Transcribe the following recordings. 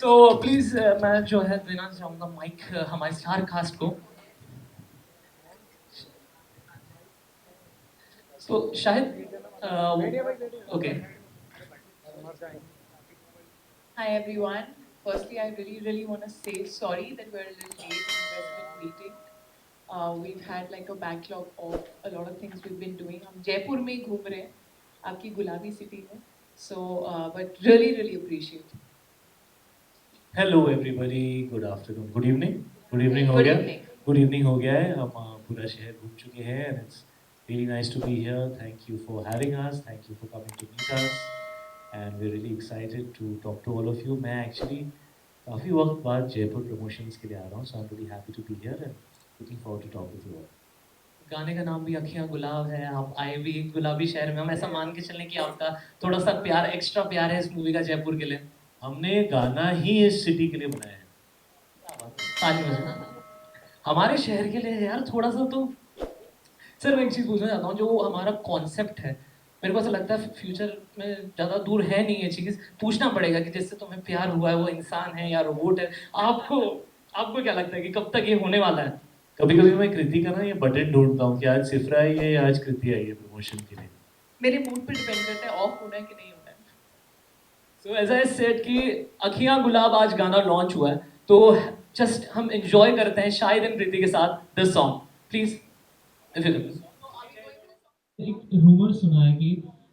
Please मैं जो है देना चाहूँगा माइक हमारे स्टार कास्ट को। सो शायद okay. Hi everyone. Firstly, I really want to say sorry that we're a little late and you guys have been waiting. We've had like a backlog of a lot of things we've been doing. हम जयपुर में ही घूम रहे हैं, आपकी गुलाबी city में. But really appreciate. Hello everybody, good afternoon, good evening, good evening हो Good गया, evening. गुड इवनिंग हो गया है। हम पूरा शहर घूम चुके हैं and it's really nice to be here. Thank you for having us, thank you for coming to meet us and we are really excited to talk to all of you. मैं एक्चुअली काफ़ी वक्त बाद Jaipur promotions के लिए आ रहा हूँ, so I am really happy to be here and looking forward to talk with you all. गाने का नाम भी अखियाँ गुलाब है, आप आए भी एक गुलाबी शहर में, हम ऐसा मान के चलें कि आपका थोड़ा सा प्यार, एक्स्ट्रा प्यार है इस मूवी का जयपुर के लिए। हमने गाना ही इस सिटी के लिए बनाया है। ताली बजाओ। हमारे शहर के लिए यार थोड़ा सा तो। सर मैं एक चीज़ पूछना चाहता हूँ, जो हमारा कॉन्सेप्ट है, मेरे को ऐसा लगता है फ्यूचर में ज़्यादा दूर है नहीं ये चीज़, पूछना पड़ेगा कि जिससे तुम्हें प्यार हुआ है वो इंसान है या रोबोट है। आपको आपको क्या लगता है कि कब तक ये होने वाला है? कभी कभी मैं कृति का ना ये बटन ढूंढता हूँ कि आज सिफरा आई है या आज कृति आई है प्रमोशन के लिए। मेरे मूड पे डिपेंड करता है ऑफ होना है कि नहीं होना है. सो एज आई सेड कि अखियां गुलाब आज गाना लॉन्च हुआ है, तो जस्ट हम एंजॉय करते हैं शाहिद एंड प्रीति के साथ दिस सॉन्ग प्लीज। एक रूमर सुना है कि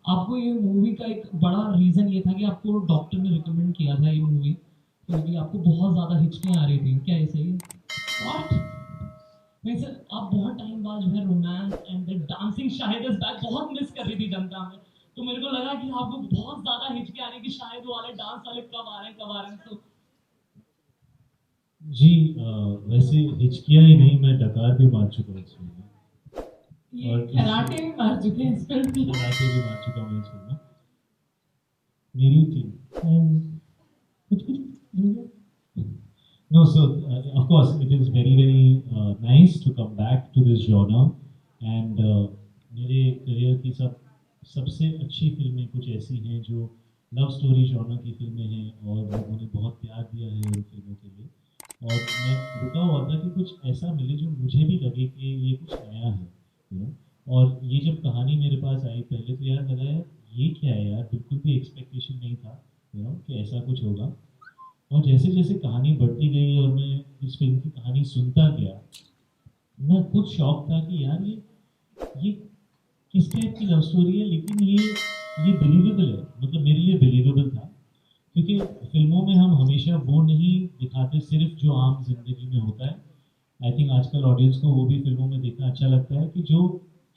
आपको ये मूवी का एक बड़ा रीजन ये था कि आपको डॉक्टर ने रिकमेंड किया था ये मूवी, क्योंकि आपको बहुत ज्यादा हिचकियां आ रही थी, क्या ये सही है? व्हाट? नहीं सर, आप बहुत टाइम बाद जो है romance and the dancing Shahid is back बहुत मिस कर रही थी जनता में, तो मेरे को लगा कि आपको बहुत ज्यादा हिचके आ रही कि शायद वो वाले डांस वाले कब आ रहे हैं कब आ रहे हैं। तो जी वैसे हिचकियाँ ही नहीं, मैं डकार भी मार चुका हूँ इस फिल्म में। ये कराटे भी मार चुके हैं इस फिल्म में। कराटे भी मार चुका हूँ इस फिल्म में। मेरी थी कुछ कुछ No, so of course it is very nice to come back to this genre and मेरे करियर की सबसे अच्छी फिल्में कुछ ऐसी हैं जो लव स्टोरी जॉनर की फिल्में हैं और लोगों ने बहुत प्यार दिया है उन फिल्मों के लिए। और मैं रुका हुआ था कि कुछ ऐसा मिले जो मुझे भी लगे कि ये कुछ नया है, यू नो। और ये जब कहानी मेरे पास आई, पहले तो यार लगा यार ये क्या है यार, बिल्कुल भी एक्सपेक्टेशन नहीं था, यू नो, कि ऐसा कुछ होगा। और जैसे जैसे कहानी बढ़ती गई और मैं इस फिल्म की कहानी सुनता गया, मैं खुद शॉक था कि यार ये किस टाइप की लव स्टोरी है, लेकिन ये बिलीवेबल है, मतलब मेरे लिए बिलीवेबल था। क्योंकि फिल्मों में हम हमेशा वो नहीं दिखाते सिर्फ जो आम जिंदगी में होता है। आई थिंक आजकल ऑडियंस को वो भी फिल्मों में देखना अच्छा लगता है कि जो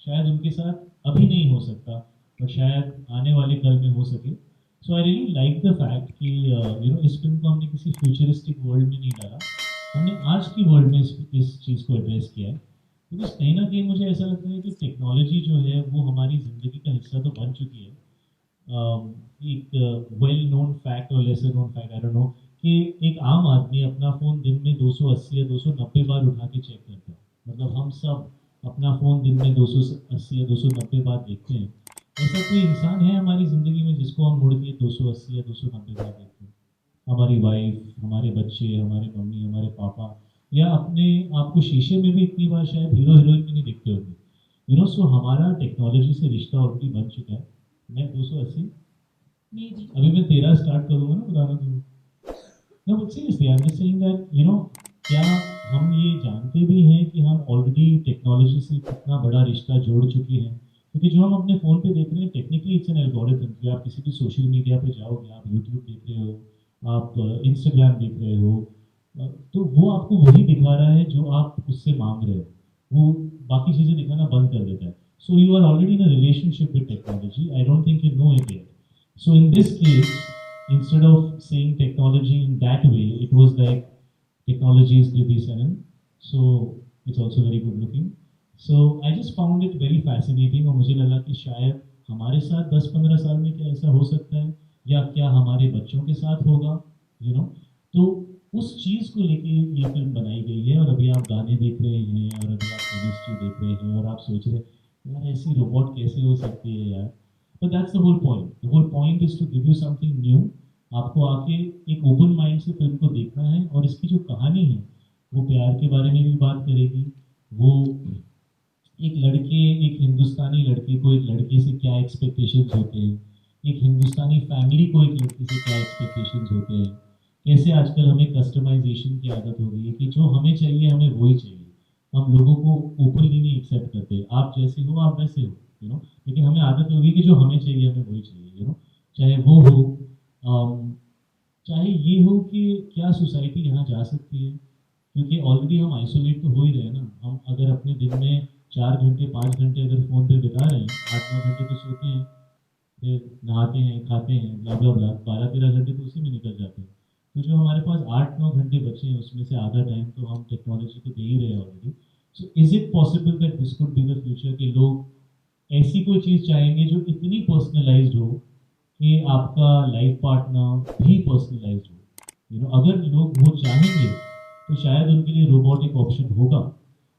शायद उनके साथ अभी नहीं हो सकता पर शायद आने वाले कल में हो सके। So I really like the fact कि यू नो इस फिल्म को हमने किसी फ्यूचरिस्टिक वर्ल्ड में नहीं डाला, हमने आज की वर्ल्ड में इस चीज़ को एड्रेस किया है। बिकॉज कहीं ना कहीं मुझे ऐसा लगता है कि टेक्नोलॉजी जो है वो हमारी ज़िंदगी का हिस्सा तो बन चुकी है। एक वेल नोन फैक्ट और lesser known fact, I don't know, कि एक आम आदमी अपना फ़ोन दिन में 280 या 290 बार उठा के चेक करता है। मतलब हम सब अपना फ़ोन दिन में 280 या 290 बार देखते हैं। ऐसा कोई इंसान है हमारी ज़िंदगी में जिसको हम मुड़ के 280 या 290 बार देखते हैं? हमारी वाइफ, हमारे बच्चे, हमारे मम्मी, हमारे पापा, या अपने आप को शीशे में भी इतनी बार शायद हीरो हीरोइन में नहीं दिखते होंगे, यू नो। सो हमारा टेक्नोलॉजी से रिश्ता ऑलरेडी बन चुका है। मैं 280 अभी मैं 13 स्टार्ट करूँगा ना बताना तुम्हें। No but seriously I am just saying that you know, क्या हम ये जानते भी हैं कि हम ऑलरेडी टेक्नोलॉजी से कितना बड़ा रिश्ता जोड़ चुके हैं? क्योंकि जो हम अपने फ़ोन पे देख रहे हैं टेक्निकली इट्स एन एल्गोरिथम, कि आप किसी भी सोशल मीडिया पे जाओगे, आप यूट्यूब देख रहे हो, आप इंस्टाग्राम देख रहे हो, तो वो आपको वही दिखा रहा है जो आप उससे मांग रहे हो। वो बाकी चीज़ें दिखाना बंद कर देता है। So you are already in a relationship with technology, I don't think you know it yet. So in this case, instead of saying technology in that way, it was like technology is Kriti Sanan. So it's also very good looking. So I just found it very fascinating और मुझे लगा कि शायद हमारे साथ 10-15 साल में क्या ऐसा हो सकता है, या क्या हमारे बच्चों के साथ होगा, यू नो। तो उस चीज़ को लेके ये फिल्म बनाई गई है। और अभी आप गाने देख रहे हैं और अभी आप केमिस्ट्री देख रहे हैं और आप सोच रहे हैं यार ऐसी रोबोट कैसे हो सकती है यार। But that's the whole point. The whole point is to give you something new. आपको आके एक ओपन माइंड से फिल्म को देखना है, और इसकी जो कहानी है वो प्यार के बारे में भी बात करेगी। वो एक लड़के, एक हिंदुस्तानी लड़के को एक लड़के से क्या एक्सपेक्टेशंस होते हैं, एक हिंदुस्तानी फैमिली को एक लड़की से क्या एक्सपेक्टेशंस होते हैं, कैसे आजकल हमें कस्टमाइजेशन की आदत हो गई है कि जो हमें चाहिए हमें वही चाहिए। हम लोगों को ओपनली नहीं एक्सेप्ट करते, आप जैसे हो आप वैसे हो, लेकिन हमें आदत हो गई कि जो हमें चाहिए हमें वही चाहिए, चाहे वो हो, चाहे ये हो कि क्या सोसाइटी यहाँ जा सकती है, क्योंकि ऑलरेडी हम आइसोलेट तो हो ही रहे हैं ना। हम अगर अपने दिन में 4 घंटे 5 घंटे अगर फ़ोन पे बिता रहे हैं, 8 9 घंटे तो सोते हैं, फिर नहाते हैं खाते हैं ब्ला ब्ला ब्ला, 12 13 घंटे तो उसी में निकल जाते हैं। तो जो हमारे पास 8 9 घंटे बचे हैं उसमें से आधा टाइम तो हम टेक्नोलॉजी को दे ही रहे हैं already. So is it possible that this could be the future, कि लोग ऐसी कोई चीज़ चाहेंगे जो इतनी पर्सनलाइज्ड हो कि आपका लाइफ पार्टनर भी पर्सनलाइज्ड हो। अगर लोग वो चाहेंगे तो शायद उनके लिए रोबोट एक ऑप्शन होगा।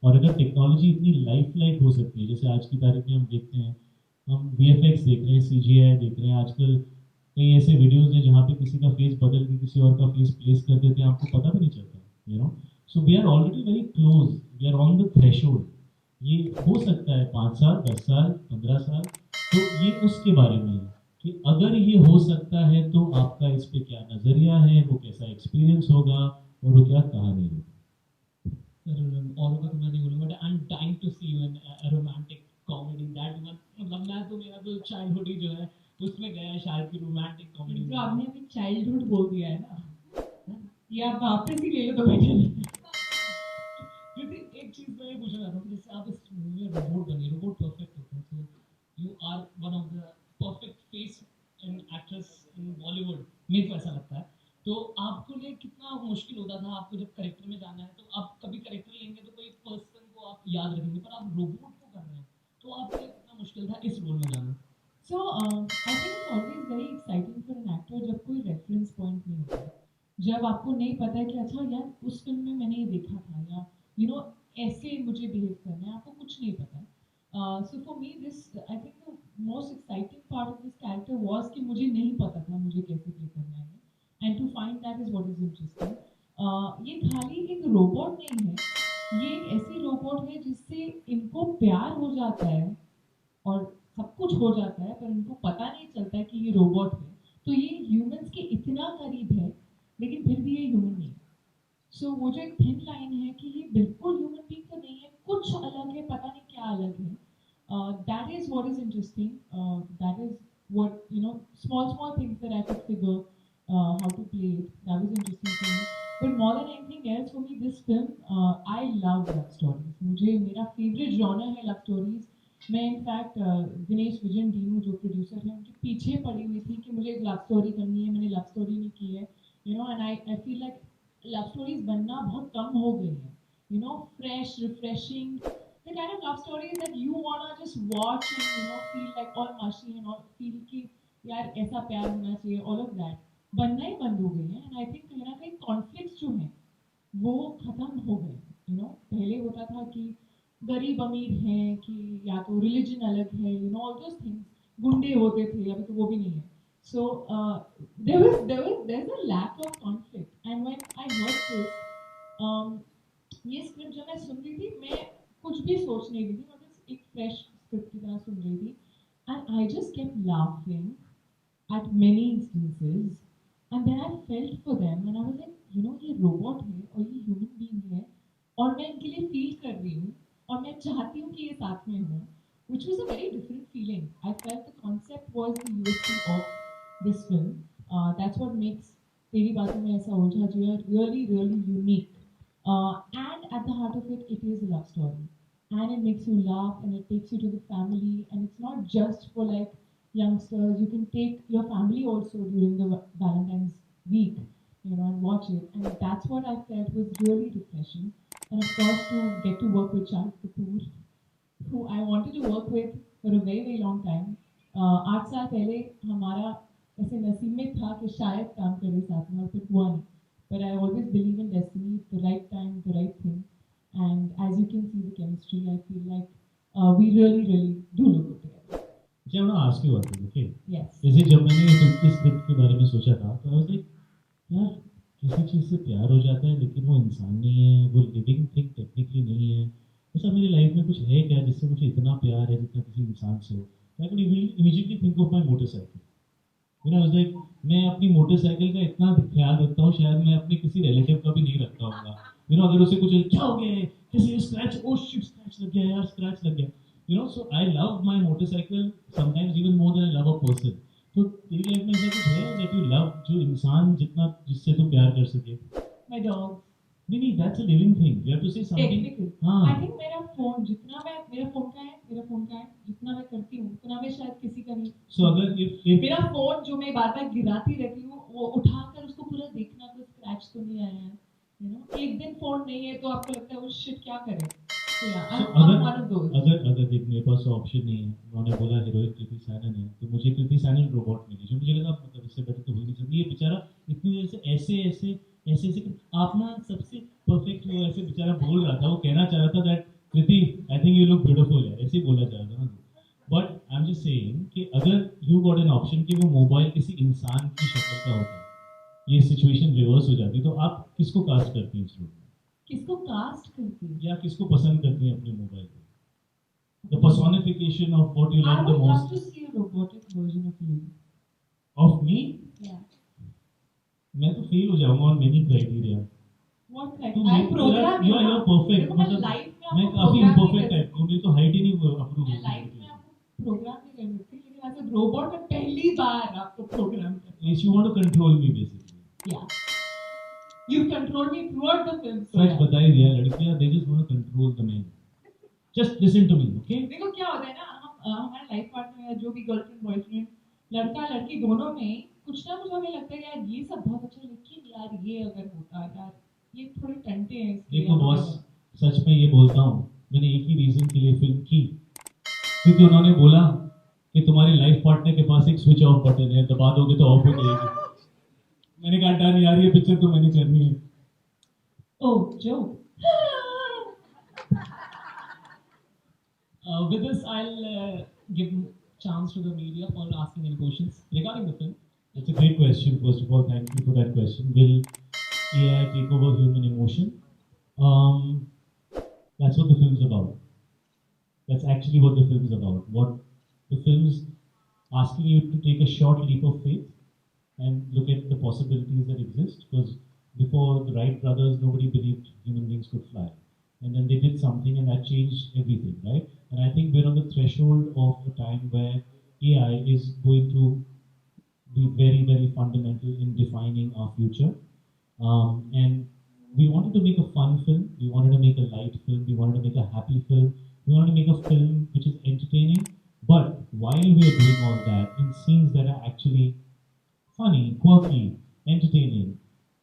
और अगर टेक्नोलॉजी इतनी लाइफ लाइक हो सकती है, जैसे आज की तारीख में हम देखते हैं, हम VFX देख रहे हैं, CGI देख रहे हैं, आजकल कई ऐसे वीडियोस हैं जहाँ पे किसी का फेस बदल के किसी और का फेस प्लेस कर देते हैं, आपको पता भी नहीं चलता। So we are already very close, we are on the threshold. ये हो सकता है 5 साल 10 साल 15 साल, तो ये उसके बारे में है कि अगर ये हो सकता है तो आपका इस पे क्या नज़रिया है, वो कैसा एक्सपीरियंस होगा और वो क्या कहानी होगी। और को तो मैं नहीं बोलूँगा, but I am dying to see you in romantic comedy that one. मतलब मैं तो, मेरा तो चाइल्डहुड ही जो है उसमें गया है शायद कि रोमांटिक कॉमेडी। जो आपने अभी चाइल्डहुड बोल दिया है ना, ये आप वापस ही ले लो तो बेटर। क्योंकि एक चीज़ मैं ये पूछना चाहता हूँ, जैसे आप इस मूवी में रोबोट बनी, रोबोट परफेक्ट होता है, तो you are one of the perfect face and actress in Bollywood, मेरे को ऐसा लगता है। तो आपको लिए कितना मुश्किल होता था आपको जब करेक्टर में जाना है, तो आप कभी करेक्टर लेंगे तो कोई पर्सन को आप याद रखेंगे, पर आप रोबोट को कर रहे हैं, तो आपके लिए कितना मुश्किल था इस रोल में जाना? So I think it's always very exciting for an actor जब कोई reference point नहीं होता, जब आपको नहीं पता है कि अच्छा यार उस फिल्म में मैंने ये देखा था, या ऐसे मुझे बिहेव करना है, आपको कुछ नहीं पता है। So for me this, I think the most exciting part of this character was कि मुझे नहीं पता था मुझे कैसे प्ले करना है, and to find that is what is interesting. ये खाली एक रोबोट नहीं है, ये एक ऐसी रोबोट है जिससे इनको प्यार हो जाता है और सब कुछ हो जाता है, पर इनको पता नहीं चलता है कि ये रोबोट है। तो ये ह्यूमंस के इतना करीब है लेकिन फिर भी ये ह्यूमन नहीं है। सो वो जो एक थिन लाइन है कि ये बिल्कुल ह्यूमन बीइंग तो नहीं है, कुछ अलग है, पता नहीं क्या अलग है। That is what is interesting, that is what small small things that I could figure how to play it. That was interesting to me. But more than anything else, for me, this film, I love love stories. मुझे मेरा favorite genre है love stories. मैं in fact Dinesh vision Dinu जो producer हैं उनके पीछे पड़ी हुई थी कि मुझे एक लव स्टोरी करनी है, मैंने लव स्टोरी नहीं की है, and I feel like love stories बनना बहुत कम हो गई है, fresh refreshing, the kind of love stories that you wanna just watch and feel like all mushy and all feel कि यार ऐसा प्यार होना चाहिए, all of that बनना ही बंद हो गई है। एंड आई थिंक कहीं ना कहीं कॉन्फ्लिक्ट्स जो हैं वो खत्म हो गए। पहले होता था कि गरीब अमीर हैं, कि या तो रिलीजन अलग है, ऑल दोस थिंग्स, गुंडे होते थे, अभी तो वो भी नहीं है। सो there's a lack of conflict, and when I heard this, ये स्क्रिप्ट जब मैं सुन रही थी, मैं कुछ भी सोच नहीं रही थी, मैं बस एक फ्रेश स्क्रिप्ट की तरह सुन रही थी, and I just kept laughing at many instances, and then I felt for them and I was like, ये रोबोट है और ये ह्यूमन बीइंग है, और मैं इनके लिए फील कर रही हूँ और मैं चाहती हूँ कि ये साथ में हो, which was a very different feeling. I felt the concept was the USP of this film. That's what makes तेरी बातों में ऐसा उलझा जो है really really unique. And at the heart of it, it is a love story, and it makes you laugh and it takes you to the family, and it's not just for like youngsters. You can take your family also during the Valentine's week, and watch it, and that's what I felt was really refreshing. And of course, to get to work with Shahid Kapoor, who I wanted to work with for a very very long time. 8 साल पहले हमारा ऐसे नसीब में था कि शायद काम करें साथ में, और फिर हुआ नहीं. But I always believe in destiny, the right time, the right thing. And as you can see the chemistry, I feel like we really, really do look good together. Actually, I want to ask you one thing, okay? Yes. जैसे जब मैंने इस script के बारे में सोचा था तो आई वाज लाइक यार किसी चीज़ से प्यार हो जाता है लेकिन वो इंसान नहीं है, वो लिविंग थिंग टेक्निकली नहीं है। ऐसा मेरी लाइफ में कुछ है क्या जिससे मुझे इतना प्यार है जितना किसी इंसान से हो? I could immediately think of my motorcycle. I was like मैं अपनी मोटरसाइकिल का इतना ख्याल रखता हूँ, शायद मैं अपने किसी रिलेटिव का भी नहीं रखता हूँगा। अगर उसे कुछ क्या हो गया है, किसी स्क्रैच, ओ शिट स्क्रैच लग गया यार, स्क्रैच लग गया। So I love my motorcycle sometimes even more than I love a person. तो तेरी लाइफ में ऐसा कुछ है that you love जो इंसान जितना जिससे तू प्यार कर सके? My dog. नहीं, that's a living thing. You have to say something. Technically. हाँ. I think मेरा फोन जितना मैं मेरा फोन का है जितना मैं करती हूँ उतना मैं शायद किसी का नहीं। So अगर if मेरा फोन जो मैं बार बार गिराती रहती हूँ वो उठाकर उसको पूरा देखना, कोई स्क्रैच तो नहीं आया है। एक दिन फोन नहीं है तो आपको लगता है वो शिट क्या करे। So yeah, I'm one of those. अगर देख मेरे पास ऑप्शन नहीं है, उन्होंने बोला हीरोइन कृति सैनन है तो मुझे कृति सैनन रोबोट मिली जो मुझे लगा मतलब इससे बेटर तो हो ही नहीं सकती। ये बेचारा इतनी देर से ऐसे आप ना सबसे परफेक्ट हो ऐसे बेचारा बोल रहा था, वो कहना चाह रहा था that Kriti I think you look beautiful है, ऐसे ही बोलना चाह रहा था ना। But I am just saying कि अगर यू गॉट एन ऑप्शन कि वो मोबाइल किसी इंसान की शक्ल का होता, ये सिचुएशन रिवर्स हो जाती, तो आप किसको कास्ट करती हैं इस रोल में? किसको कास्ट करती है या किसको पसंद करती हैं अपने मोबाइल पे? The personification of what you I like the would love most. to see a robotic version of you. Of me? Yeah. मैं तो फेल हो जाऊंगा on many criteria. What तुम kind? I program you are perfect. देखो मैं मतलब life में मैं आपको काफी program imperfect नहीं कर टाइप हूँ, मेरी तो हाइट ही नहीं अप्रूव मैं लाइफ में आपको प्रोग्राम नहीं कर सकती, लेकिन ऐसे रोबोट में पहली बार आपको प्रोग्राम कर। Yes, you want to control me basically. Yeah. You control me throughout the film. So such yeah. बताई दिया लड़कियां, they just want to control the men. Just listen to me, okay? देखो क्या होता है ना, हम हमारे लाइफ पार्टनर या जो भी गर्लफ्रेंड बॉयफ्रेंड लड़का लड़की दोनों में कुछ ना कुछ हमें लगता है यार ये सब बहुत अच्छा, लेकिन यार ये अगर होता यार ये थोड़े टंटे हैं इसके। देखो बॉस, सच में ये बोलता हूँ, मैंने एक ही रीजन के लिए फिल्म की, क्योंकि उन्होंने बोला कि तुम्हारे लाइफ पार्टनर के पास एक स्विच ऑफ बटन है, दबा दोगे तो ऑफ हो जाएगी। मैंने कहा डन यार, ये पिक्चर तो मैंने करनी है। Oh, joke. With this, I'll give chance to the media for asking any questions regarding the film. It's a great question. First of all, thank you for that question. Will AI take over human emotion? That's what the film's about. That's actually what the film's about. What the film's asking you to take a short leap of faith and look at the possibilities that exist. Because before the Wright brothers, nobody believed human beings could fly. And then they did something and that changed everything, right? And I think we're on the threshold of a time where AI is going to be very, very fundamental in defining our future. And we wanted to make a fun film, we wanted to make a light film, we wanted to make a happy film, we wanted to make a film which is entertaining, but while we are doing all that, in scenes that are actually funny, quirky, entertaining,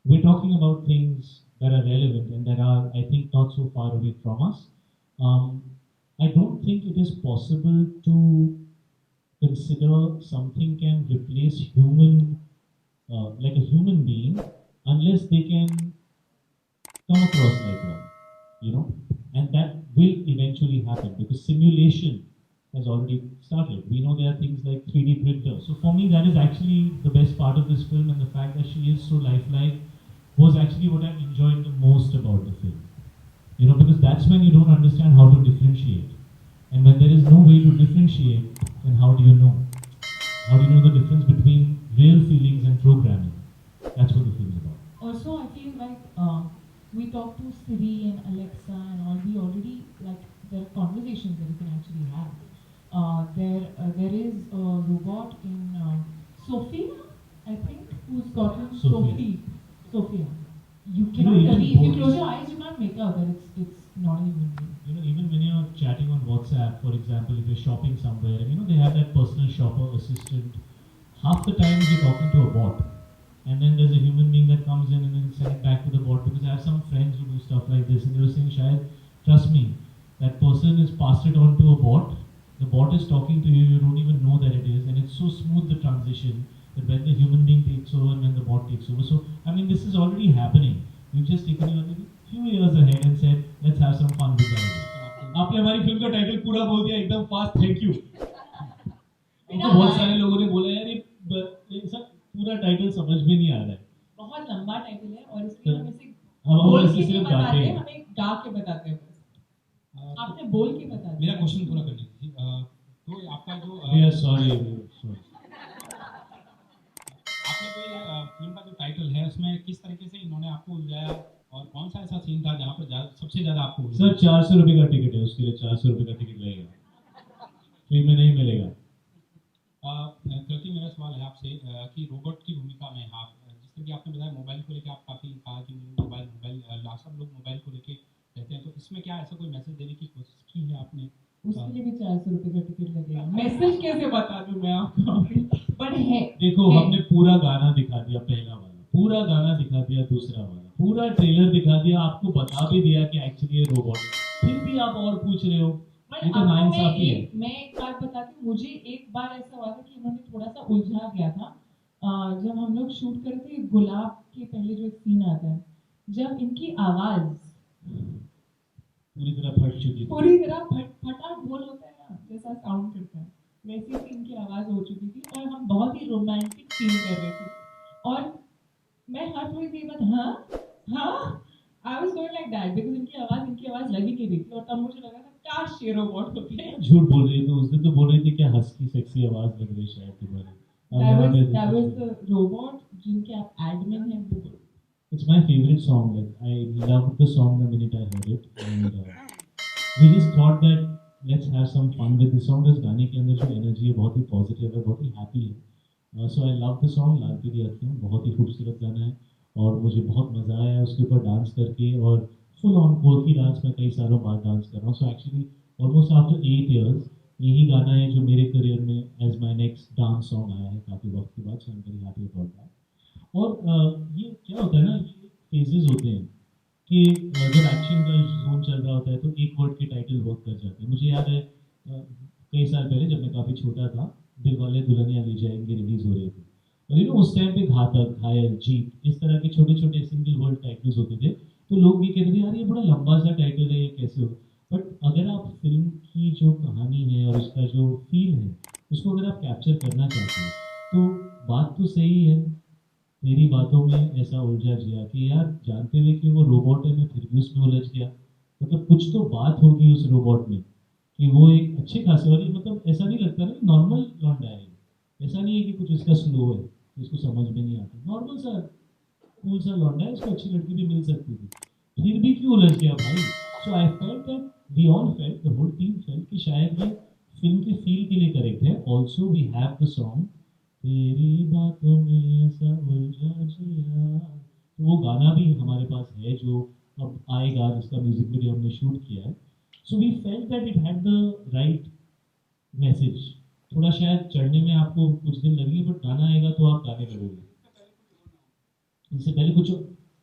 we're talking about things that are relevant and that are, I think, not so far away from us. I don't think it is possible to consider something can replace human, like a human being, unless they can come across like one, and that will eventually happen because simulation has already started. We know there are things like 3D printers. So for me, that is actually the best part of this film, and the fact that she is so lifelike was actually what I enjoyed the most about the film. Because that's when you don't understand how to differentiate. And when there is no way to differentiate, then how do you know? How do you know the difference between real feelings and programming? That's what the film is about. Also, I feel like we talk to Siri and Alexa and all. We already there are conversations that you can actually have. There is a robot in Sophia, I think, who's gotten Sophia. You cannot if you close your eyes, you can't make out that it's not even real. Even when you're chatting on WhatsApp, for example, if you're shopping somewhere, and they have that personal shopper assistant, half the time you're talking to a bot. And then there's a human being that comes in and then send it back to the bot, because I have some friends who do stuff like this and they were saying, Shayad, trust me, that person has passed it on to a bot, the bot is talking to you, you don't even know that it is, and it's so smooth the transition that when the human being takes over and when the bot takes over. So, this is already happening. We've just taken it a few years ahead and said, let's have some fun with that. आपने हमारी film का title पूरा बोल दिया एकदम fast, thank you. तो बहुत सारे लोगों ने बोला यार ये सब पूरा टाइटल समझ में नहीं आ रहा है। बहुत लंबा टाइटल है और इसलिए हम इसे हम बोल इसे के नहीं सिर्फ बताते गाते हैं, हैं। हमें गा के बताते हैं बस। आपने बोल के बता मेरा दिया। क्वेश्चन पूरा करनी थी। तो आपका जो वी आर सॉरी। आपने कोई फिल्म का जो टाइटल है उसमें किस तरीके से इन्होंने आपको उलझाया और कौन सा ऐसा सीन था जहाँ पर सबसे ज्यादा आपको सर 400 रुपये का टिकट है, उसके लिए 400 रुपये का टिकट लगेगा, फ्री में नहीं मिलेगा। कृति, मेरा सवाल है आपसे कि रोबोट की भूमिका में आप जिस तरह की आपने बताया मोबाइल को लेकर आप काफ़ी कहा कि मोबाइल मोबाइल सब लोग मोबाइल को लेके रहते हैं, तो इसमें क्या ऐसा कोई मैसेज देने की कोशिश की है आपने? उसके लिए भी 400 रुपये का टिकट लगेगा। मैसेज कैसे बता दूं मैं आपको? बट है, देखो है। हमने पूरा गाना दिखा दिया, पहला वाला पूरा गाना दिखा दिया, दूसरा वाला पूरा ट्रेलर दिखा दिया, आपको बता भी दिया कि एक्चुअली ये रोबोट है, फिर भी आप और पूछ रहे हो। बट ये तो आपको नाइंसाफी है। मैं एक बात बताती हूँ, मुझे एक बार ऐसा हुआ था कि इन्होंने थोड़ा सा उलझा गया था। जब हम लोग शूट कर रहे थे गुलाब के पहले जो एक सीन आता है, जब इनकी आवाज पूरी तरह फट चुकी थी। पूरी तरह फटा बोल होता है ना, जैसा साउंड करता है वैसी सी इनकी आवाज हो चुकी थी और हम बहुत ही रोमांटिक फील कर रहे थे और मैं हर थोड़ी देर बाद हाँ I was going like that because इनकी आवाज लग ही नहीं रही थी और तब मुझे लगा था काश ये रोबोट होते हैं। झूठ बोल रही थी, उस दिन तो बोल रही थी क्या हस्की सेक्सी आवाज लग रही है शायद तुम्हारी। That was the robot जिनके आप एडमिन हैं वो। It's my favorite song. Like I loved the song the minute I heard it, and we just thought that let's have some fun with the song. इस गाने के अंदर जो energy है बहुत ही पॉजिटिव है, बहुत ही हैप्पी है। So I love the song। लाल पीली अखियाँ बहुत ही खूबसूरत गाना है और मुझे बहुत मज़ा आया उसके ऊपर डांस करके, और फुल ऑन कोर की डांस में कई सालों बाद डांस कर रहा हूँ। So actually almost after 8 years यही गाना है जो मेरे करियर में as my next dance song आया है काफ़ी वक्त के बाद। So I am very happy about that. और ये क्या होता है ना, ये फेजेस होते हैं कि जब एक्शन का जोन चल रहा होता है तो एक वर्ड के टाइटल वर्क कर जाते हैं। मुझे याद है कई साल पहले जब मैं काफ़ी छोटा था, दिलवाले दुल्हनिया ले जाएंगे रिलीज हो रही थी, और यू नो उस टाइम पे घातक, घायल, जीत इस तरह के छोटे छोटे सिंगल वर्ड टाइटल्स होते थे। तो लोग ये कहते थे यार ये बड़ा लंबा सा टाइटल है, ये कैसे हो। बट अगर आप फिल्म की जो कहानी है और उसका जो फील है उसको अगर आप कैप्चर करना चाहते हैं तो बात तो सही है, मेरी बातों में ऐसा उलझा जिया कि यार जानते हुए कि वो रोबोट है मैं फिर भी उसमें उलझ गया। मतलब कुछ तो बात होगी उस रोबोट में कि वो एक अच्छे खासे वाली, मतलब ऐसा नहीं लगता ना नॉर्मल लौंडा है, ऐसा नहीं है कि कुछ इसका स्लो है इसको समझ में नहीं आता, नॉर्मल सा कूल सा लौंडा है, इसको अच्छी लड़की भी मिल सकती थी, फिर भी क्यों उलझ गया भाई। So I felt that we all felt, the whole team felt कि शायद ये फिल्म के फील के लिए करेक्ट है। Also we have the song तेरी बातों में ऐसा उलझा जिया, तो वो गाना भी हमारे पास है जो अब आएगा, जिसका म्यूजिक वीडियो हमने शूट किया है। So we felt that it had the right message. थोड़ा शायद चढ़ने में आपको कुछ दिन लगेंगे बट गाना आएगा तो आप गाने लगोगे। इससे पहले कुछ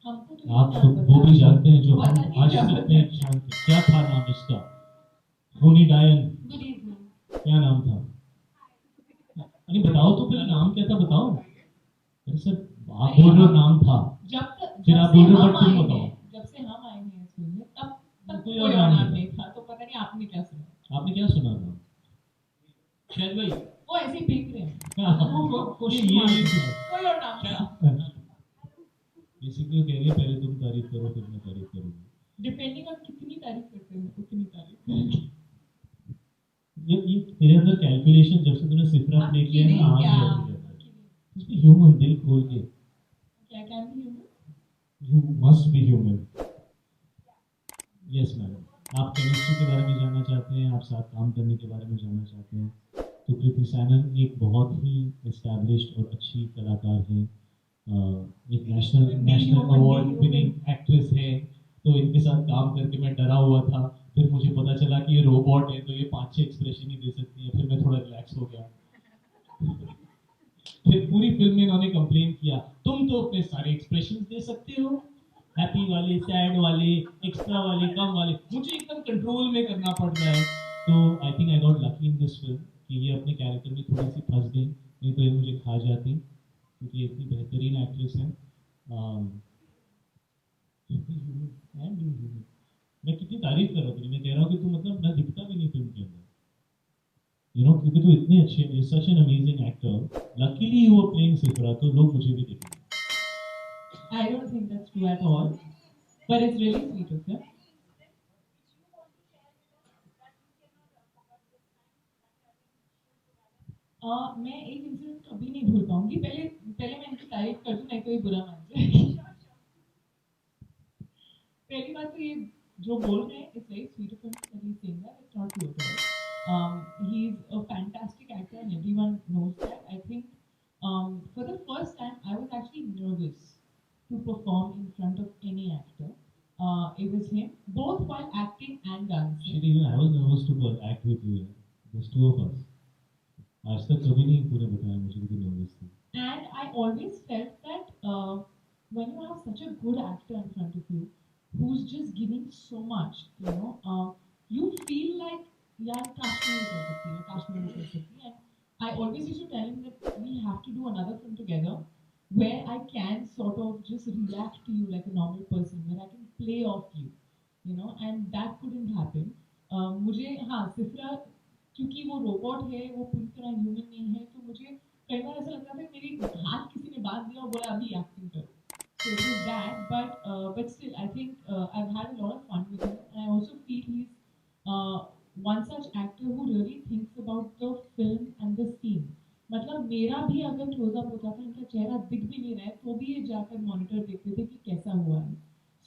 हमको तो आप नहीं वो पता। भी जानते हैं जो पता हम नहीं आज क्या से इतने शांत थे। क्या था नाम इसका? होनी डायन, Good evening. क्या नाम था? अरे बताओ तो पहले नाम क्या था बताओ। अरे सर आप बोल रहे हो नाम था, फिर आप बोल रहे हो बट तुम बताओ। जब से हम आए हैं इस फिल्म में तब कोई कोई और और नाम नाम नहीं नहीं था, तो पता नहीं आपने क्या सुना। आपने क्या सुना था? शायद भाई वो ऐसे ही फेंक रहे हैं। ये कोई और नाम था। बेसिकली कह रही है पहले तुम तारीफ करो फिर मैं तारीफ करूंगी। डिपेंडिंग ऑन कितनी तारीफ करते हैं उतनी तारीफ। ये तेरे अंदर कैलकुलेशन जब से तूने सिफरा प्ले किया है ना आ क्या गया इसमें ह्यूमन दिल खोल के। क्या क्या भी हूँ you must be human. Yes madam. आप केमिस्ट्री के बारे में जानना चाहते हैं, आप साथ काम करने के बारे में जानना चाहते हैं, तो कृति सैनन एक बहुत ही एस्टैब्लिश्ड और अच्छी कलाकार है, एक नेशनल अवार्ड विनिंग एक्ट्रेस है। तो इनके साथ काम करके मैं डरा हुआ था, फिर मुझे पता चला कि ये रोबोट है तो ये 5-6 एक्सप्रेशन ही दे सकती है, फिर मैं थोड़ा रिलैक्स हो गया। फिर पूरी फिल्म में इन्होंने कंप्लेन किया तुम तो अपने सारे एक्सप्रेशन दे सकते हो, हैप्पी वाले, सैड वाले, एक्स्ट्रा वाले, कम वाले, मुझे एकदम कंट्रोल में करना पड़ रहा है। तो I think I got lucky in this film कि ये अपने कैरेक्टर में थोड़ी सी फंस गई, नहीं तो ये मुझे खा जाती क्योंकि इतनी बेहतरीन एक्ट्रेस है। मैं कितनी तारीफ कर रहा हूँ, मैं कह रहा हूँ कि तू मतलब मैं दिखता भी नहीं फिल्म के अंदर, यू नो, क्योंकि तू इतनी अच्छी है, such an amazing actor, luckily you were playing Sifra, तो लोग मुझे भी देखेंगे। I don't think that's true at all, but it's really sweet of you. मैं एक इंसिडेंट कभी नहीं भूल पाऊंगी। पहले पहले मैं इनकी तारीफ कर दूं, नहीं तो ये बुरा मान जाएगी। पहली बात तो ये जो बोल रहे हैं, it's very sweet of him that he is saying that, it's not true at all. He is a fantastic actor and everyone knows that. I think for the first time I was actually nervous to perform in front of any actor. It was him, both while acting and dancing. Shit, even I was nervous to act with you. There's two of us. आज तक कभी नहीं तूने बताया मुझे कि तू nervous थी। And I always felt that when you have such a good actor in front of you, who's just giving so much, you know, you feel like, yeah, Kashmir कर सकती है, Kashmir कर सकती है. And I always used to tell him that we have to do another film together, where I can sort of just react to you like a normal person, where I can play off you, you know, and that couldn't happen. मुझे हाँ सिफरा, क्योंकि वो robot है, वो पूरी तरह human नहीं है, तो मुझे कई बार ऐसा लगता था कि मेरी हाथ किसी ने बांध दिया और बोला अभी एक्टिंग करो. So it was that, but still, I think I've had a lot of fun with him, and I also feel he's one such actor who really thinks about the film and the scene. मतलब मेरा भी अगर close up होता था, इनका चेहरा दिख भी नहीं रहा है, तो भी ये जाकर मॉनिटर देखते थे कि कैसा हुआ है.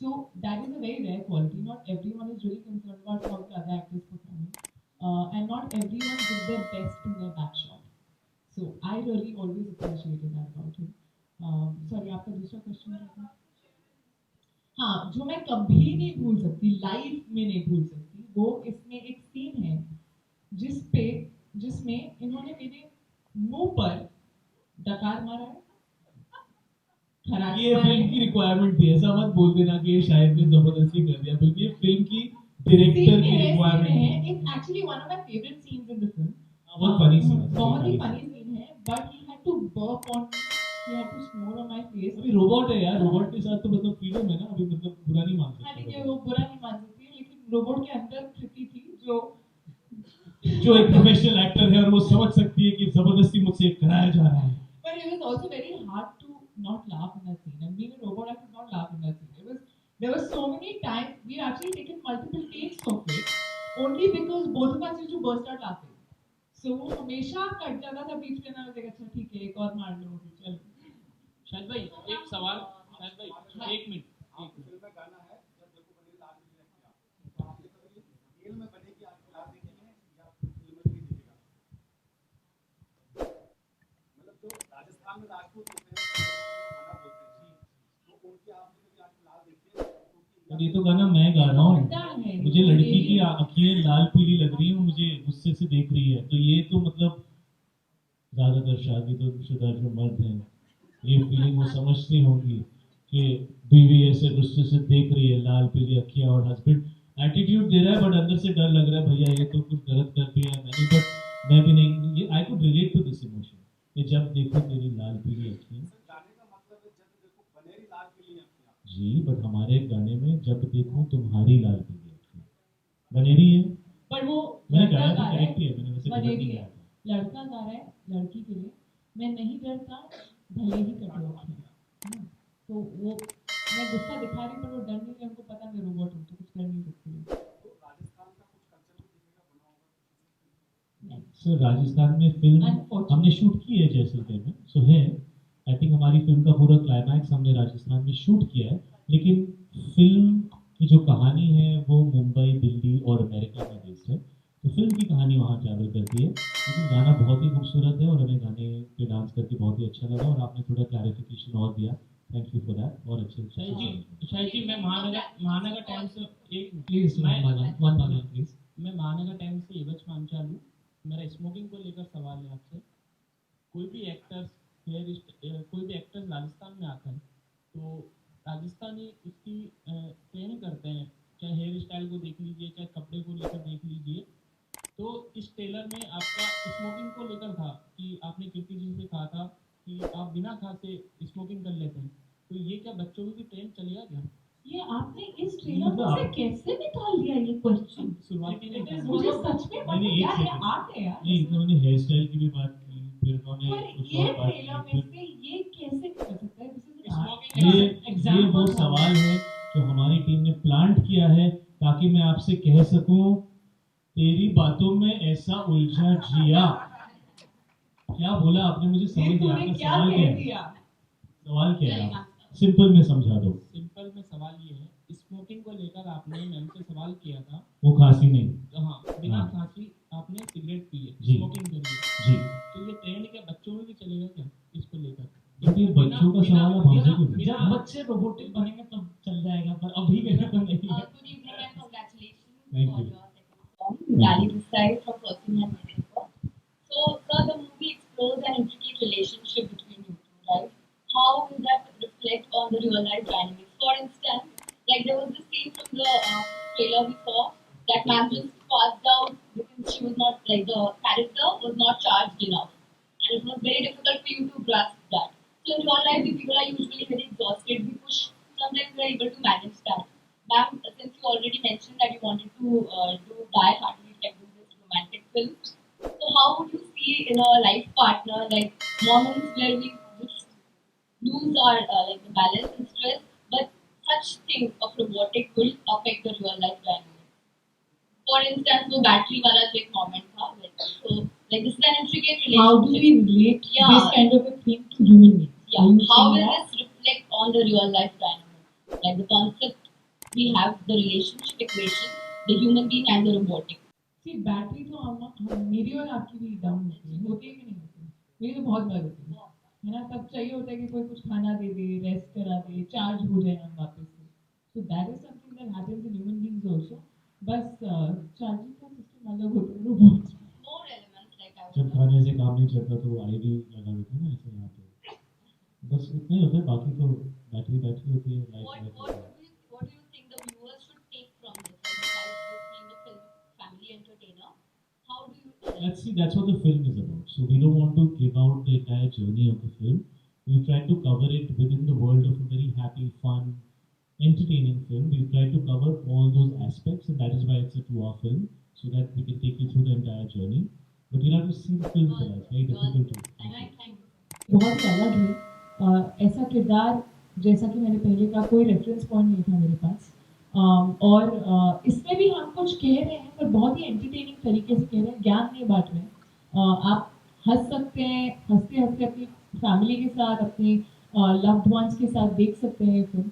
So that is a very rare quality. Not everyone is really concerned about how the other actors performing, and not everyone gives their best in their back shot. So I really always appreciated that about him. Sorry, आपका दूसरा question क्या था? हाँ, जो मैं कभी नहीं भूल सकती, लाइफ में नहीं भूल सकती, वो इसमें एक सीन है जिसमें इन्होंने मेरे मुंह पर डकार मारा है, खराट ये मारा फिल्म है. की रिक्वायरमेंट थी, ऐसा मत बोल देना कि ये शायद ने जबरदस्ती कर दिया, बल्कि ये फिल्म की डायरेक्टर की रिक्वायरमेंट थी। It's actually one of my favorite scenes in the film. बहुत funny scene है, बहुत ही funny funny scene है, but he had to burp on me, he had to snore on my face. अभी robot है यार, robot के साथ तो मतलब फ्रीडम है ना, अभी मतलब बुरा नहीं मान हाँ, ठीक है, सकते। वो बुरा नहीं मान सकती है, लेकिन रोबोट के अंदर कृति थी जो एक प्रोफेशनल एक्टर है और वो समझ सकती है कि जबरदस्ती मुझसे कराया जा रहा है। but it was also very hard to not laugh in that scene. And being a robot, I could not laugh in that scene. There were so many times we actually taken multiple takes of it, only because both of us used to burst out laughing. So वो हमेशा cut जाता था बीच में ना, मुझे अच्छा ठीक है एक और मार लो चल. शायद भाई एक सवाल, शायद भाई एक मिनट, फिल्म में गाना है जब देखो बनेगी लाल बिल्ली लखियाँ, तो आपने कभी रियल में बनेगी आपकी लाल देखी है या फिल्म में ही देखेगा? मतलब जो राजस्थान में राजपूत होते हैं गाना बोलते हैं, तो उनकी आपने कभी आपकी लाल देखी है? और ये तो गाना मैं गा रहा हूँ, होता है, मुझे लड़की की आंखें लाल पीली लग रही हैं, मुझे गुस्से से देख रही है, तो ये तो मतलब ज्यादातर शादी तो शुदा जो मर्द हैं, ये फीलिंग वो समझती होंगी कि बीवी ऐसे गुस्से से देख रही है, लाल पीली अखियां, और हस्बैंड एटीट्यूड दे रहा है बट अंदर से डर लग रहा है भैया ये तो कुछ गलत कर दिया है मैंने, बट मैं भी नहीं, ये I could relate to this emotion कि जब देखो तेरी लाल पीली अखियां। गाने का मतलब है जब देखो बनेगी लाल बिल्ली लखियाँ। जी, बट हमारे गाने में जब देखो तुम्हारी लाल पीली अखियां बनेरी है, पर वो मैंने लड़का गाया गा तो रहा है, करेक्ट ही है, मैंने वैसे गलत बनेरी नहीं है, गाया था। लड़का गा रहा है लड़की के लिए, मैं नहीं डरता भले ही कटो अखियाँ. तो वो मैं गुस्सा दिखा रही, पर वो डर नहीं रही, उनको पता मैं रोबोट हूँ तो कुछ कर नहीं सकती हूँ. तो राजस्थान का कुछ कल्चर भी दिखेगा बना होगा? सर राजस्थान में फिल्म Unfortunately. हमने शूट की है जैसलमेर में, सो है आई थिंक हमारी फिल्म का पूरा क्लाइमैक्स हमने राजस्थान में शूट किया है, लेकिन फिल्म की जो कहानी है वो मुंबई, दिल्ली और अमेरिका में बेस्ड है, तो फिल्म की कहानी वहाँ ट्रैवल करती है, लेकिन गाना बहुत ही खूबसूरत है और हमें गाने पे डांस करके बहुत ही अच्छा लगा और आपने थोड़ा क्लैरिफिकेशन और दिया, थैंक यू फॉर दैट। और अच्छे शायद जी मैं महानगर टाइम्स से एक प्लीज वन बार प्लीज। मैं महानगर टाइम्स से एवज पांचाल हूँ। मेरा स्मोकिंग को लेकर सवाल है आपसे। कोई भी एक्टर्स राजस्थान में आता है तो राजस्थानी उसकी ट्रेनिंग करते हैं, चाहे हेयर स्टाइल को देख लीजिए, चाहे कपड़े को लेकर देख लीजिए। तो इस ट्रेलर में आपका स्मोकिंग को लेकर था कि आपने कीर्ति जी से कहा था कि आप बिना खासे स्मोकिंग कर लेते हैं, तो ये क्या बच्चों में भी ट्रेंड चलेगा क्या? ये आपने इस ट्रेलर में से कैसे निकाल लिया ये क्वेश्चन? शुरुआती में मुझे सच में नहीं, नहीं, एक यार ये सेकंड। आर्ट है यार। नहीं, उन्होंने हेयर स्टाइल की भी बात की, फिर उन्होंने पर कुछ ये और बात ट्रेलर की, में फिर से ये कैसे कर सकता है? This is an art. ये वो सवाल है जो हमारी टीम ने प्लांट किया है ताकि मैं आपसे कह सकूं तेरी बातों में ऐसा उलझा जिया। क्या बोला आपने? मुझे ये समझ नहीं तूने आपका क्या सवाल क्या कह है? दिया? सवाल क्या है? आप सिंपल में समझा दो। सिंपल में सवाल ये है, स्मोकिंग को लेकर आपने मैम से सवाल किया था। वो खांसी नहीं। हाँ, बिना हाँ। खांसी आपने सिगरेट पी है, जी। स्मोकिंग करी है। जी। तो ये ट्रेंड क्या बच्चों में भी चलेगा क्या इसको लेकर? तो ये बच्चों का सवाल आप हमसे क्यों पूछ रहे जब बच्चे रोबोटिक बनेंगे तब चल जाएगा, पर अभी के लिए तो नहीं है। Good evening and congratulations Thank for you. your second song, Rally this side from Person and Mexico. So, sir, the movie explores an intricate relationship between you two, right? How will that reflect on the real life dynamics? For instance, like there was this scene from the trailer we saw that ma'am just passed out because she was not, like the character was not charged enough. And it was very difficult for you to grasp that. So in real life, the people are usually very exhausted. We push, sometimes we are able to manage that. Ma'am, since you already mentioned that you wanted to do Die Heartily, like do this romantic film, so how would you see in a life partner, like moments where we just lose our like the balance and stress, but such things of robotic will affect the real life dynamic. For instance, वो battery वाला जो एक moment था, so like this is an intricate relationship. How do we relate Yeah. this kind of a thing to human beings? Yeah. Will you How say will that? this reflect on the real life dynamic? Like the concept we have, the relationship equation, the human being and the robotic. See, battery तो मेरी और आपकी भी down होती है कि नहीं होती? मेरी तो बहुत बार होती है ना? तब चाहिए होता है कि कोई कुछ खाना दे दे, रेस्ट करा दे, चार्ज हो जाए हम वापस से। So that is something that happens in human beings also. बस चार्जिंग का सिस्टम अलग होता है रोबोट्स में। More elements like I जब would खाने से काम नहीं चलता तो आईडी लगा देते हैं ना ऐसे यहाँ पे, बस इतना ही होता है। बाकी तो बैटरी होती है, life what do you think the viewers should take from this? Like besides this being a film family entertainer, how do you Let's see, that's what the film is about. So we don't want to give out the entire journey of the film. We've tried to cover it within the world of a very happy, fun, entertaining film. We've tried to cover all those aspects, and that is why it's a 2-hour film, so that we can take you through the entire journey. But you'll have to see the film for that. It's very difficult to. thank you. बहुत ही अलग है। ऐसा किरदार जैसा कि मैंने पहले कहा, कोई रेफरेंस पॉइंट नहीं था मेरे पास। और इसमें भी हम कुछ कह रहे हैं पर बहुत ही एंटरटेनिंग तरीके से कह रहे हैं, ज्ञान नहीं बांट रहे हैं। आप हंस सकते हैं, हंसते हंसते अपनी फैमिली के साथ, अपने लव्ड वंस के साथ देख सकते हैं फिल्म।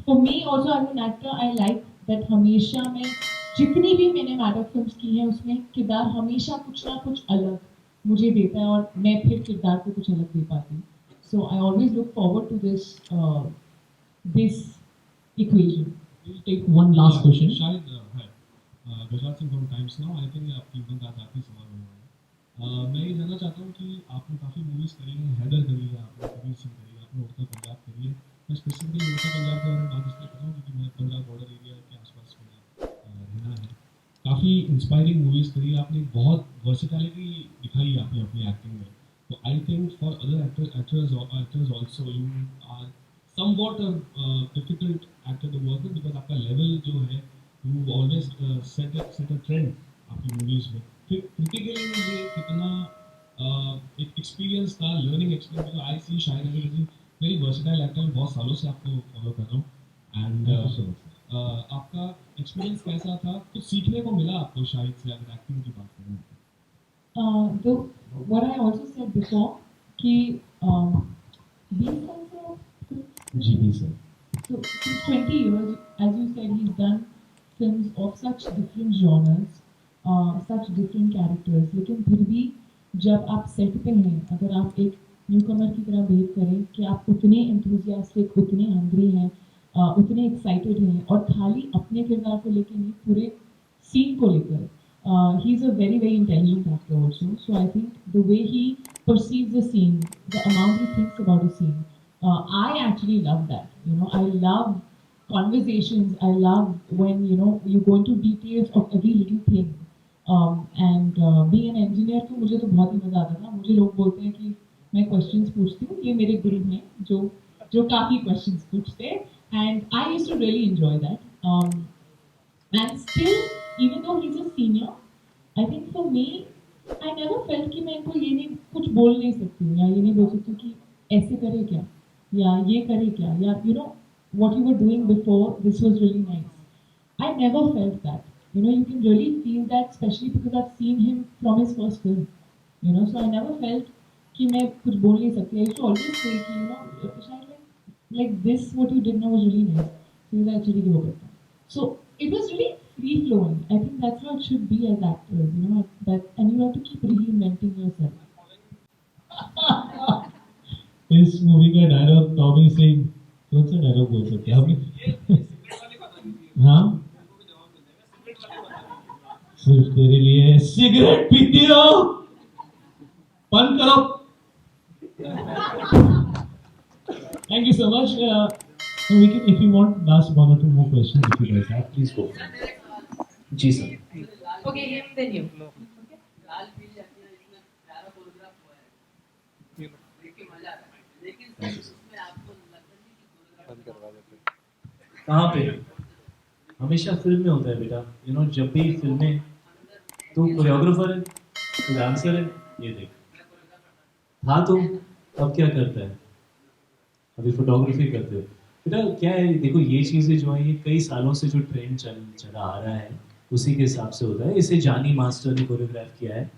For me also as an actor I like that हमेशा मैं जितनी भी मैंने नाटक फिल्म्स की हैं उसमें किरदार हमेशा कुछ ना कुछ अलग मुझे देता है और मैं फिर किरदार को कुछ अलग दे पाती हूँ। So I always look forward to this equation. We'll take one last question. शायद है Gujarat Singh from Times Now. I think आपकी बात आखिरी सवाल होने वाला है। मैं ये जानना चाहता हूँ कि आपने काफ़ी मूवीज़ करी हैं, हैदर करी है आपने, कबीर सिंह करी है आपने, उड़ता पंजाब करी है। मैं स्पेसिफिकली उड़ता पंजाब के बारे में बात इसलिए कर रहा हूँ क्योंकि मैं पंजाब बॉर्डर एरिया के आसपास मेरा रहना है। काफ़ी इंस्पायरिंग मूवीज़ करी है आपने, बहुत वर्सेटैलिटी दिखाई है आपने अपनी एक्टिंग में। तो I think for other actors also you are somewhat a difficult actor to work with because आपका लेवल जो है you always set a trend आपकी मूवीज में। फिर क्रिटिकली मुझे कितना एक एक्सपीरियंस था, लर्निंग एक्सपीरियंस। तो आई सी शायद वेरी वर्सेटाइल एक्टर, मैं बहुत सालों से आपको फॉलो कर रहा हूँ। एंड आपका एक्सपीरियंस कैसा था? कुछ सीखने को मिला आपको शायद से, अगर एक्टिंग की बात करें तो what I also said before कि 20 साल से GB sir. So since 20 years, as you said, he's done films of such different genres, such different characters. लेकिन फिर भी जब आप सेट पे हैं, अगर आप एक न्यूकमर की तरह बिहेव करें कि आप उतने enthusiastic, उतने hungry हैं, उतने excited हैं और खाली अपने किरदार को लेके नहीं, पूरे scene को लेकर. He's a very, very intelligent actor also. So I think the way he perceives the scene, the amount he thinks about a scene, I actually love that. You know, I love conversations. I love when you go into details of every little thing. And being an engineer तो मुझे तो बहुत ही मजा आता था। मुझे लोग बोलते हैं कि मैं questions पूछती हूँ, ये मेरे गुरु हैं जो काफी questions पूछते हैं। and I used to really enjoy that. And still, even though he's a senior, I think for me, I never felt कि मैं इनको ये नहीं कुछ बोल नहीं सकती हूँ या ये नहीं बोल सकती कि ऐसे करे क्या या ये करे क्या या you know what you were doing before this was really nice. I never felt that. You know, you can really feel that, especially because I've seen him from his first film. You know, so I never felt कि मैं कुछ बोल नहीं सकती. I used to always say कि you know, शायद like this what you did now was really nice. So you actually give up. So it was really free flowing. I think that's how it should be as actors. You know, that and you have to keep reinventing yourself. इस movie का dialogue Tommy Singh कौन सा dialogue बोल सकते हैं आपने? हाँ, सिर्फ तेरे लिए सिगरेट पीती हो, बंद करो. Thank you so much. We can, if you want, last one or two more questions if you guys have, please go. जी sir. Okay, him, then you. कहाँ पे? हमेशा फिल्म में होता है बेटा. यू नो, जब भी फिल्में, तू कोरियोग्राफर है, तू डांसर है, ये देख. हाँ, तो अब क्या करता है? अभी फोटोग्राफी करते हो बेटा. क्या है, देखो ये चीज़ें जो है ये कई सालों से जो ट्रेंड चला आ रहा है उसी के हिसाब से होता है. इसे जानी मास्टर ने कोरियोग्राफ किया है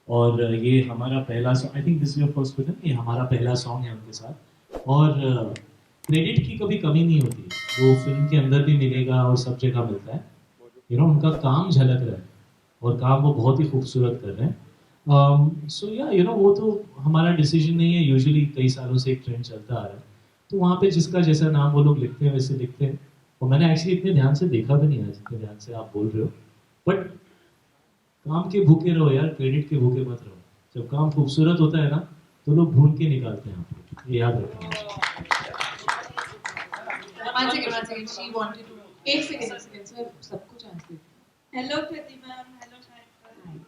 और ये हमारा पहला song, I think this is your first film, ये हमारा पहला सॉन्ग है उनके साथ. और क्रेडिट की कभी कमी नहीं होती, वो फिल्म के अंदर भी मिलेगा और सब जगह मिलता है. यू नो, उनका काम झलक रहा है और काम वो बहुत ही खूबसूरत कर रहे हैं. सो या यू नो, वो तो हमारा डिसीजन नहीं है. यूजुअली कई सालों से एक ट्रेंड चलता आ रहा है, तो वहाँ पे जिसका जैसा नाम वो लोग लिखते हैं वैसे लिखते हैं. और मैंने एक्चुअली इतने ध्यान से देखा भी नहीं है जितने ध्यान से आप बोल रहे हो. बट काम के भूखे रहो यार, क्रेडिट के भूखे मत रहो. जब काम खूबसूरत होता है ना तो लोग ढूंढ के निकालते हैं आपको, ये याद रखना. One second. She wanted to. एक second. So सबको chance they. Hello, Kriti ma'am. Hello, Shahid.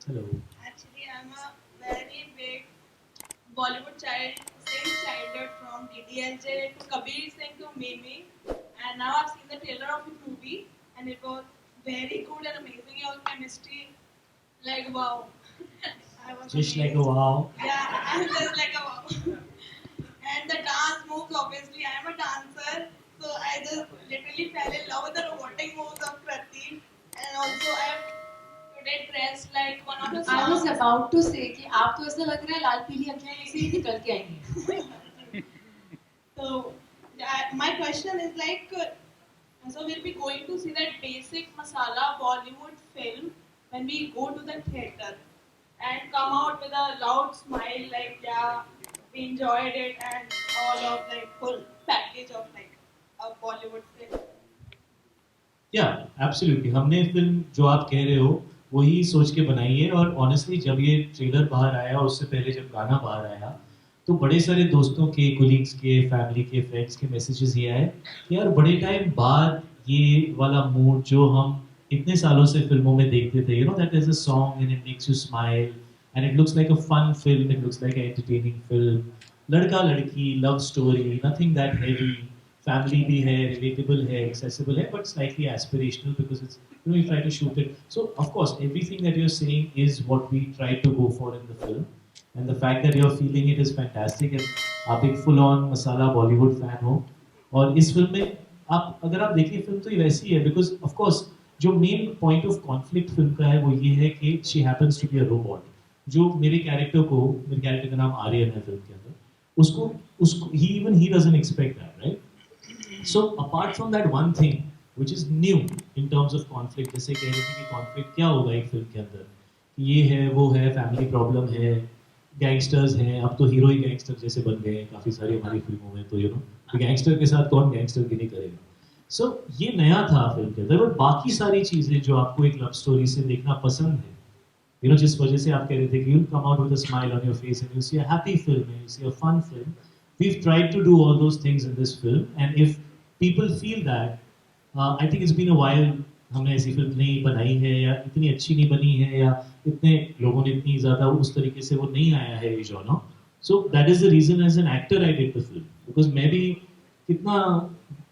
Hello. Actually, I'm a very big Bollywood child since childhood, from DDLJ to Kabir Singh to Mimi, and now I've seen the trailer of the movie, and it was very good and amazing. Your chemistry, like wow. I was Just amazed. like a wow. Yeah, I'm just like a wow. And the dance moves, obviously, I am a dancer, so I just literally fell in love with the robotic moves of Kriti. And also, I am today dressed like one of the I was songs. about to say कि आप तो ऐसा लग रहा है लाल पीली अखियाँ से ही निकल के आएंगी. So, my question is like, so we'll be going to see that basic masala Bollywood film when we go to the theater and come out with a loud smile, like yeah, we enjoyed it, and all of like full package of like a Bollywood film. या absolutely, हमने film जो आप कह रहे हो वही सोच के बनाई है. और ऑनेस्टली जब ये ट्रेलर बाहर आया और उससे पहले जब गाना बाहर आया तो बड़े सारे दोस्तों के, कोलीग्स के, फैमिली के, फ्रेंड्स के मैसेजेस ये आए कि यार बड़े टाइम बाद ये वाला मूड जो हम इतने सालों से फिल्मों में देखते थे, you know that is a song and it makes you smile and it looks like a fun film, it looks like a entertaining film. लड़का लड़की love story, nothing that heavy, family भी है, रिलेटेबल है, accessible है, but slightly aspirational because it's, you know, you try to shoot it. So of course everything that you are saying is what we try to go for in the film, and the fact that you are feeling it is fantastic. And आप एक full on masala Bollywood fan हो और इस film में आप अगर आप देखिए फिल्म तो ये वैसी है बिकॉज ऑफ कोर्स जो main point of conflict film का है वो ये है कि she happens to be a robot. जो मेरे कैरेक्टर का नाम आर्यन है फिल्म के अंदर, उसको he doesn't expect that, right? So apart from that one thing which is new in terms of conflict, जैसे कह रहे थे कि conflict क्या होगा एक फिल्म के अंदर, ये है वो है, फैमिली प्रॉब्लम है, गैंगस्टर्स हैं. अब तो हीरो ही गैंगस्टर जैसे बन गए हैं काफ़ी सारी हमारी फिल्मों में, तो यू नो गैंगस्टर के साथ कौन गैंगस्टर की नहीं करेगा. सो ये नया था फिल्म के अंदर. बट बाकी सारी चीज़ें जो आपको एक लव स्टोरी से देखना पसंद है, यू नो, जिस वजह से आप कह रहे थे कि you'll come out with a smile on your face and you'll see a happy film and you'll see a fun film. We've tried to do all those things in this film, and if people feel that, I think it's been a while हमने ऐसी film नहीं बनाई है या इतनी अच्छी नहीं बनी है या इतने लोगों ने इतनी ज़्यादा उस तरीके से वो नहीं आया है ये genre. So that is the reason as an actor I did the film, because मैं भी कितना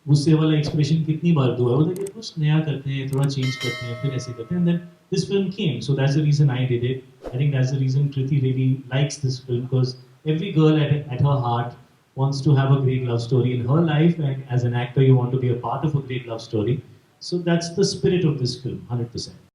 गुस्से वाला एक्सप्रेशन कितनी बार दो है, बोलते कुछ नया करते हैं, थोड़ा चेंज करते हैं, फिर ऐसे करते हैं, and then this film came. So that's the reason I did it. I think that's the reason Kriti really likes this film, because every girl at her heart wants to have a great love story in her life, and as an actor you want to be a part of a great love story. So that's the spirit of this film, 100%.